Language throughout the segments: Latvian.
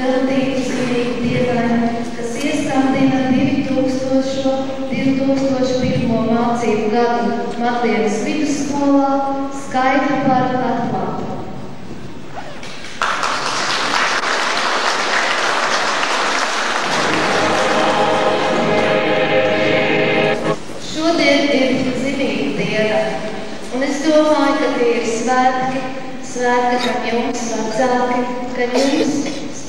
Veltīti svinīgi dienai, kas iestādina 2001. mācību gadu Matienes vidusskolā skaidri par atklātu. Šodien ir zinīga diena, un es domāju, ka tie ir svētki, gan jums vecāki, gan jums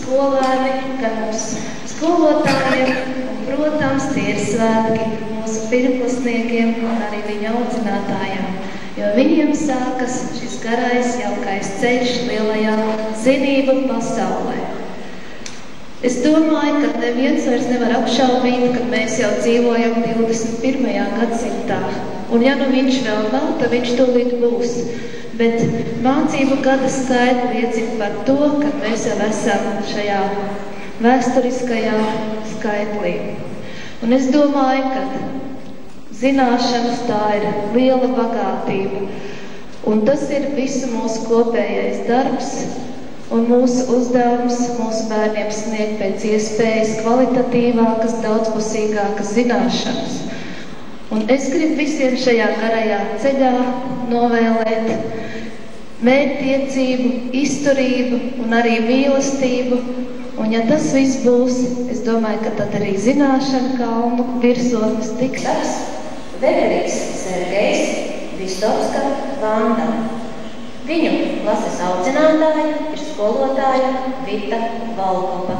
skolēni, gan mums skolotājiem, un, protams, tie ir svētki mūsu pirmklasniekiem un arī viņu audzinātājiem, jo viņiem sākas šis garais, jaukais ceļš lielajā zinību pasaulē. Es domāju, ka neviens vairs nevar apšaubīt, ka mēs jau dzīvojam 21. gadsimtā, un ja nu viņš vēl nav, tad viņš tūlīt būs. Bet mācību gada skaidri liecina par to, ka mēs jau esam šajā vēsturiskajā skaitlī. Un es domāju, ka zināšanas tā ir liela bagātība. Un tas ir visu mūsu kopējais darbs un mūsu uzdevums mūsu bērniem sniegt pēc iespējas kvalitatīvākas, daudzpusīgākas zināšanas. Un es gribu visiem šajā garajā ceļā novēlēt mērķtiecību, izturību un arī mīlestību. Un ja tas viss būs, es domāju, ka tad arī zināšana kalnu virsotnes tiks. Veverīks Sergejs, Vistovska Vanda. Viņu klases audzinātāja ir skolotāja Vita Valkopa.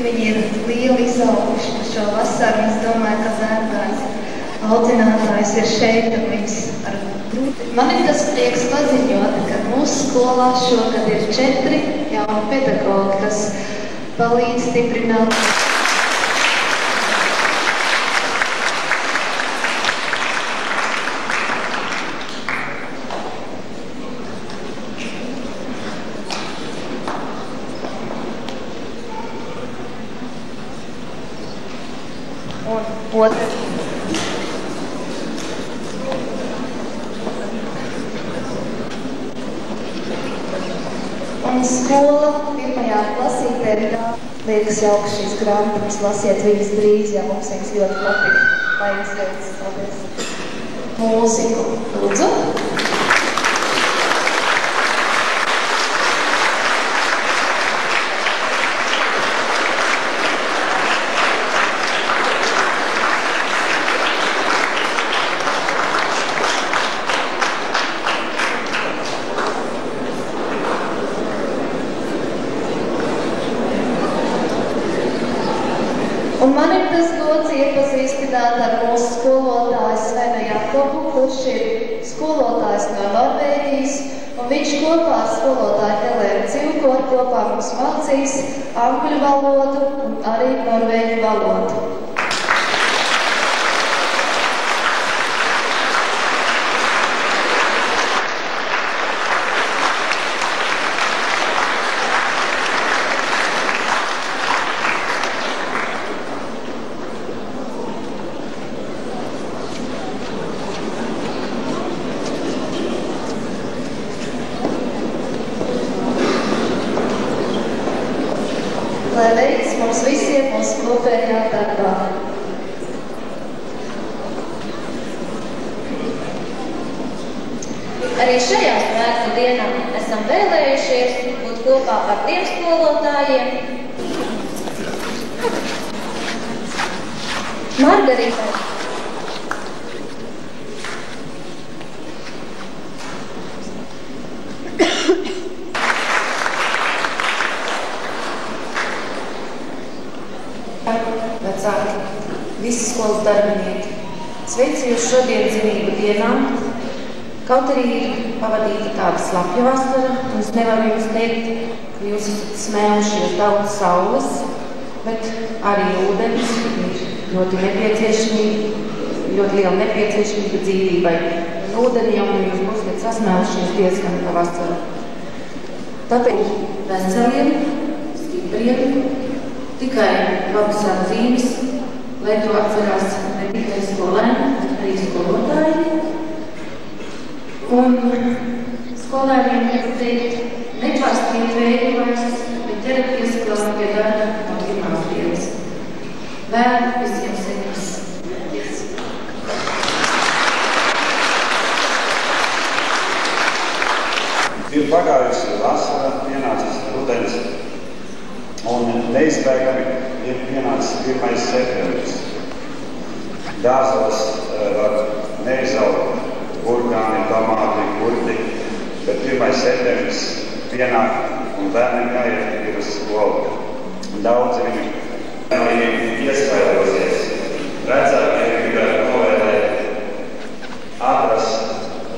Viņi ir lieli izauguši šo vasaru, es domāju, ka bērngājas audzinātājs ir šeit, un viņas ar grūti. Man ir tas prieks paziņot, ka mūsu skolā šogad ir 4 jauni pedagogi, kas palīdz stiprināt un otrs. Un skola pirmajā klasītē ir liekas jauka šīs grāmatas, lasiet viņas drīz, ja mums viņas ļoti patīk. Lai jums veicas, paldies. Mūziku, lūdzu. Un man ir tas gods iepazīstināt ar mūsu skolotāju Svenu Jakobu, kurš ir skolotājs no Norvēģijas, un viņš kopā ar skolotāju Helēnu Cilkoru kopā mums mācīs angļu valodu un arī norvēģu valodu. Lai veids mums visiem mūsu kopējā darbā. Arī šajā svētku dienā esam vēlējušies būt kopā ar tiem skolotājiem Margaritai. Vecāki, visi skolas darbinieki, sveicu jūs šodien zinību dienā. Kaut arī ir pavadīta tāda slapja vasara, un es nevaru jums teikt, ka jūs esat smēlušies daudz saules, bet arī ūdens ir ļoti liela nepieciešamība dzīvībai. Ūdeni jau jūs būsiet sasmēlušies diezgan pa vasaru. Tāpēc veseliem, stipriem, tikai labas atzīmes, lai to atcerās ne tikai skolēni, bet arī skolotāji. Un skolēniem ir teikt, nepārskriet vēju vairs, bet ķeraties klāt pie darba no pirmās dienas. Vēl visiem sekmes. Ir pagājusi vasara, pienācis rudens, un neizbēgami ir pienācis 1. septembris. Dārzos var neizaugt burkāni, tomāti, gurķi, bet 1. septembris pienāk un bērniem jāiet uz skolu. Daudzi viņi iespējosies. Vecāki gribētu novēlēt atrast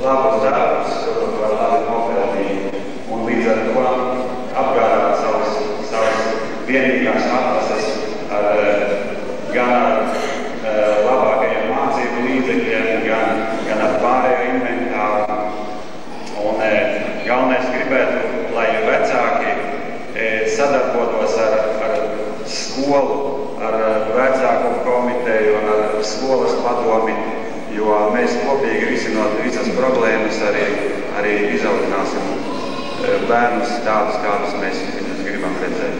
labus darbus, ko var labi nopelnīt, un līdz ar to apgādāt savas vienīgās atlases gan ar labākajiem mācību līdzekļiem, gan ar pārējo inventāru. Un galvenais gribētu, lai vecāki sadarbotos ar skolu, ar vecāku komiteju un ar skolas padomi, jo mēs kopīgi risinot visas problēmas arī izaudzināsim bērnus tādus, kādus mēs viņus gribam redzēt.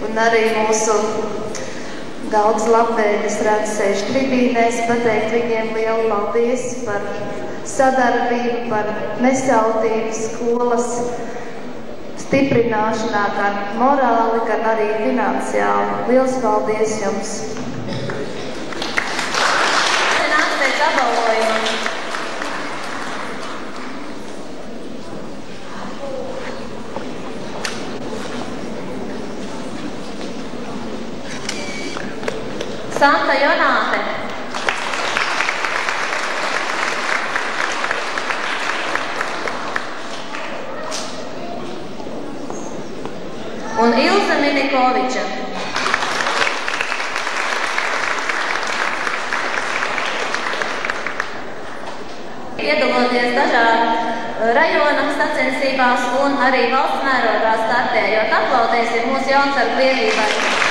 Un arī mūsu daudz labvēļas redz sēž tribīnēs, pateikt viņiem lielu paldies par sadarbību, par nesautību skolas stiprināšanā, gan morāli, gan arī finansiāli. Liels paldies jums! Nāc pēc apbalvojuma. Santa Jonāte. un Ilze Minikoviča. Piedaloties dažādu rajonu sacensībās un arī valsts mērogā startējot, aplaudēsim mūsu jaunsargu biedrībai.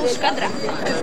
Būs kadrā. Es